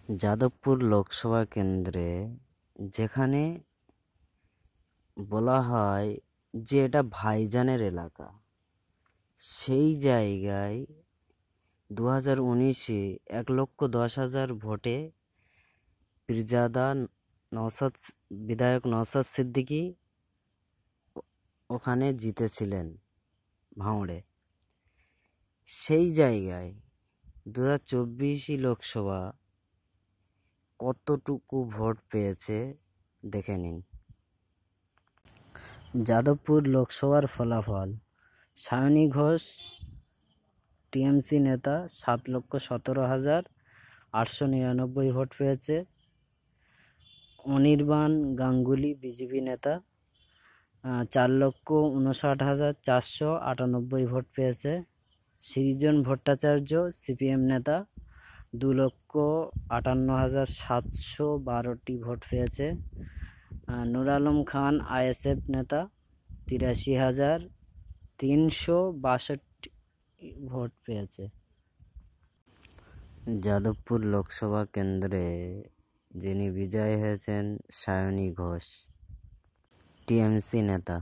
যাদবপুর লোকসভা কেন্দ্রে যেখানে বলা হয় যে এটা ভাইজানের এলাকা, সেই জায়গায় 2019-এ 1,10,000 ভোটে পীরজাদা বিধায়ক নওশাদ সিদ্দিকী ওখানে জিতেছিলেন ভাঙড়ে। সেই জায়গায় 2024 লোকসভা কতটুকু ভোট পেয়েছে দেখে নিন। যাদবপুর লোকসভার ফলাফল: সায়নী ঘোষ টিএমসি নেতা 7,17,899 ভোট পেয়েছে। অনির্বাণ গাঙ্গুলি বিজেপি নেতা 4,59,498 ভোট পেয়েছে। সৃজন ভট্টাচার্য সিপিএম নেতা 2,58,712 ভোট পেয়েছে। নূর আলম খান আইএসএফ নেতা 83,362 ভোট পেয়েছে। যাদবপুর লোকসভা কেন্দ্রে যিনি বিজয়ী হয়েছেন সায়নী ঘোষ টিএমসি নেতা।